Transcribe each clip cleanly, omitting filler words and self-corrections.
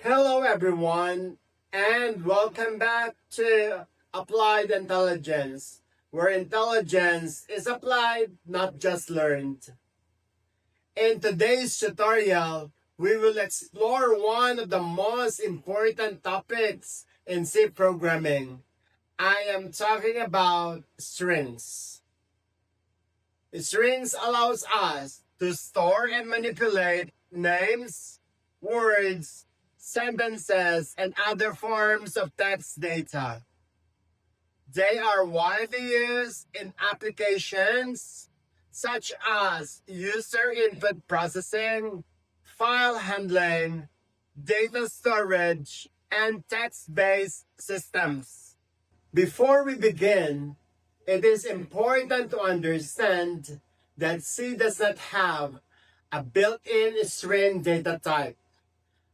Hello everyone, and welcome back to Applied Intelligence, where intelligence is applied, not just learned. In today's tutorial, we will explore one of the most important topics in C programming. I am talking about strings. Strings allows us to store and manipulate names, words, sentences, and other forms of text data. They are widely used in applications such as user input processing, file handling, data storage, and text-based systems. Before we begin, it is important to understand that C does not have a built-in string data type,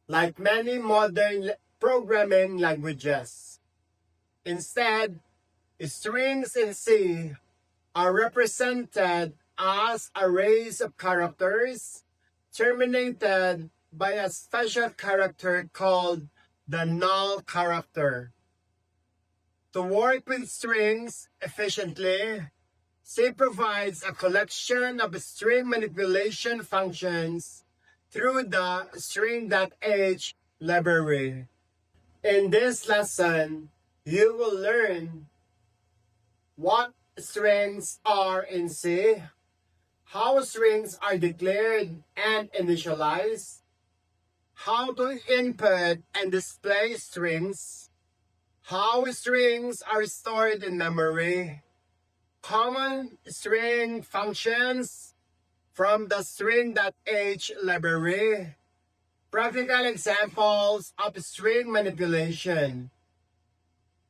like many modern programming languages. Instead, strings in C are represented as arrays of characters terminated by a special character called the null character. To work with strings efficiently, C provides a collection of string manipulation functions through the string.h library. In this lesson, you will learn what strings are in C, how strings are declared and initialized, how to input and display strings, how strings are stored in memory, common string functions from the string.h library, practical examples of string manipulation.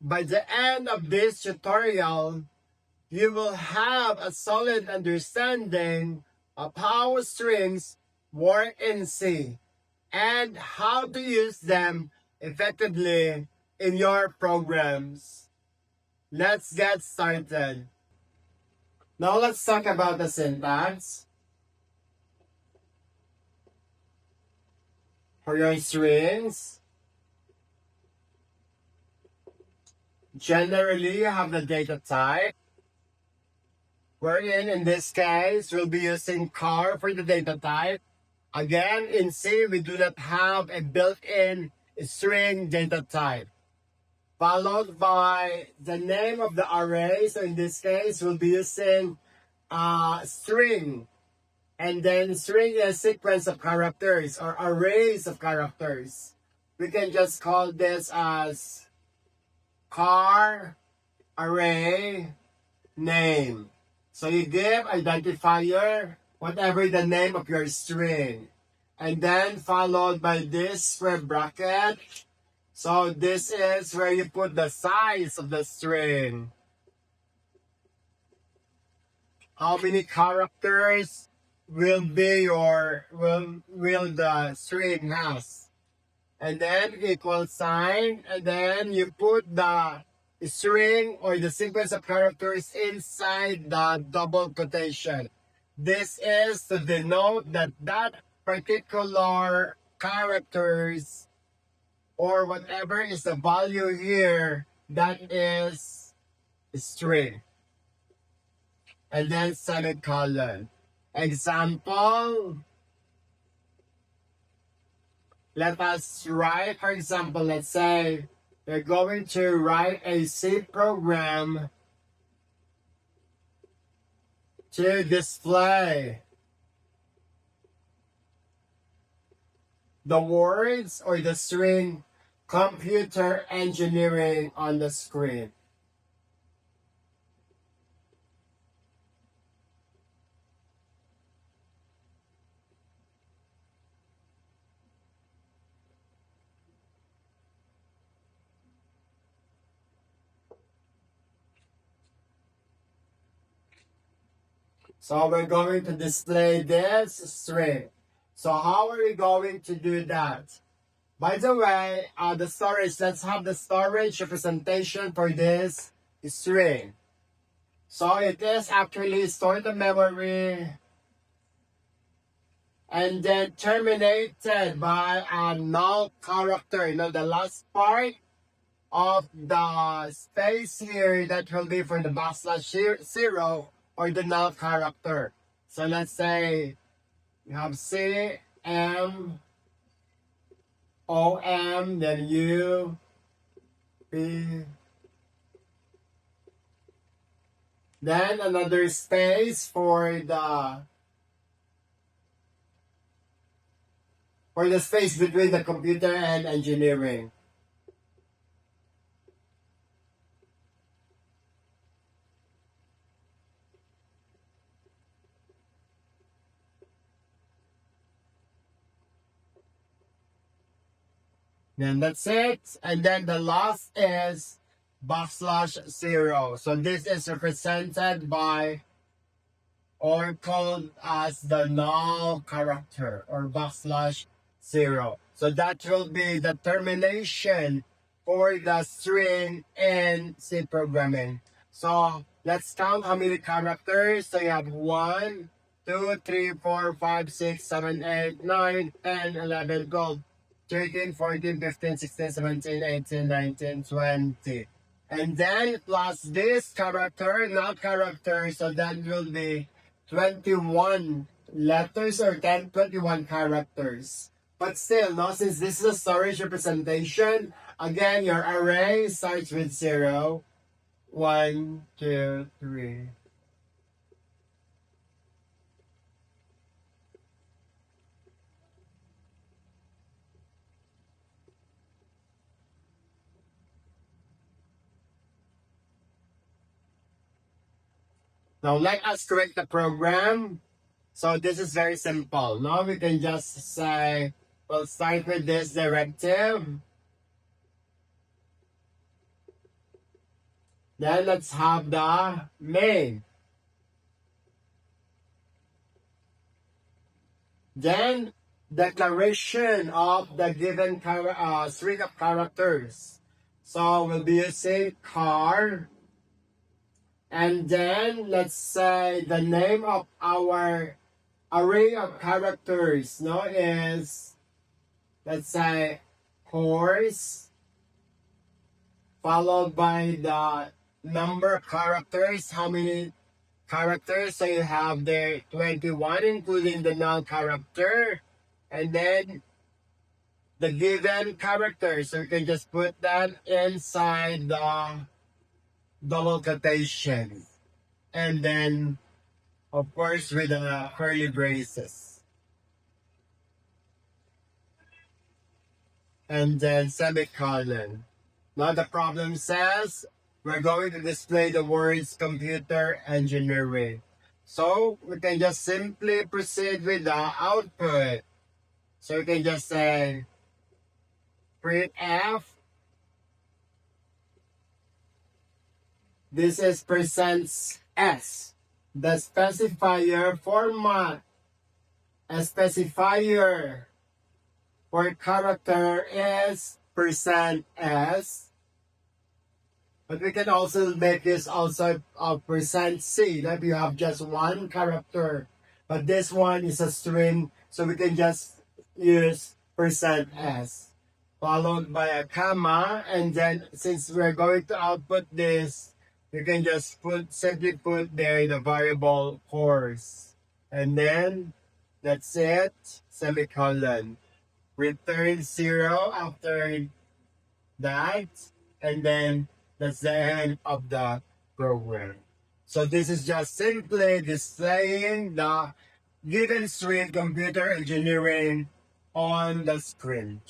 By the end of this tutorial, you will have a solid understanding of how strings work in C and how to use them effectively in your programs. Let's get started. Now let's talk about the syntax. For your strings, generally you have the data type, wherein in this case we'll be using char for the data type. Again, in C we do not have a built-in string data type, followed by the name of the array. So in this case we'll be using string, and then string is a sequence of characters or arrays of characters. We can just call this as char array name. So you give identifier, whatever the name of your string, and then followed by this square bracket. So this is where you put the size of the string. How many characters will the string has? And then equal sign, and then you put the string or the sequence of characters inside the double quotation. This is to denote that that particular characters or whatever is the value here, that is string. And then semicolon. Example, let us write, for example, let's say we're going to write a C program to display the words or the string computer engineering on the screen. So we're going to display this string. So how are we going to do that? By the way, the storage, let's have the storage representation for this string. So it is actually stored in memory and then terminated by a null character. You know, the last part of the space here that will be for the backslash zero or the null character. So let's say you have C M O M, then U P, then another space for the space between the computer and engineering. Then that's it. And then the last is backslash zero. So this is represented by or called as the null character or backslash zero. So that will be the termination for the string in C programming. So let's count how many characters. So you have 1, 2, 3, 4, 5, 6, 7, 8, 9, 10, 11, 12, 13, 14, 15, 16, 17, 18, 19, 20. And then plus this character, not character, so that will be 21 letters or 21 characters. But still, no, since this is a storage representation, again, your array starts with 0, 1, 2, 3. Now let us correct the program. So this is very simple. Now we can just say, we'll start with this directive. Then let's have the main. Then declaration of the given string of characters. So we'll be using car. And then let's say the name of our array of characters, no, is, let's say, horse, followed by the number of characters, how many characters. So you have there 21, including the null character, and then the given character. So you can just put that inside the double quotation, and then of course with the curly braces, and then semicolon. Now the problem says we're going to display the words computer engineering. So we can just simply proceed with the output. So we can just say printf. This is %s. The specifier format. A specifier for character is %s. But we can also make this also a %c, that you have just one character. But this one is a string, so we can just use %s. Followed by a comma, and then since we're going to output this, you can just simply put there the variable course. And then that's it, semicolon. Return 0 after that, and then that's the end of the program. So this is just simply displaying the given string computer engineering on the screen.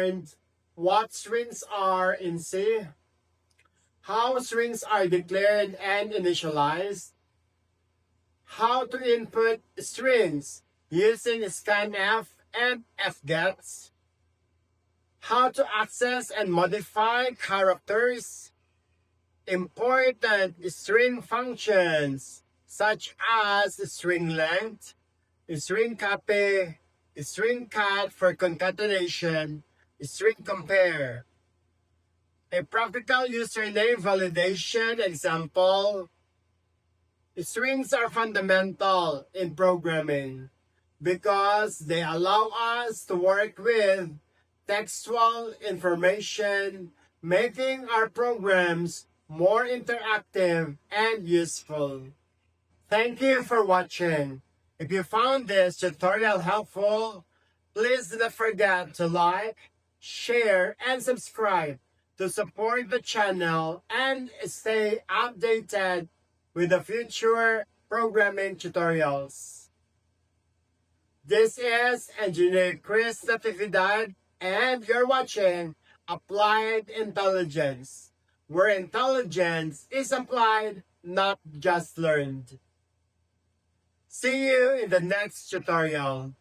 learned what strings are in C, how strings are declared and initialized, how to input strings using scanf and fgets, how to access and modify characters, important string functions such as string length, strcpy, strcat for concatenation, string compare. A practical username validation example. Strings are fundamental in programming because they allow us to work with textual information, making our programs more interactive and useful. Thank you for watching. If you found this tutorial helpful, please do not forget to like, share, and subscribe to support the channel and stay updated with the future programming tutorials. This is Engineer Chris Natividad, and you're watching Applied Intelligence, where intelligence is applied, not just learned. See you in the next tutorial.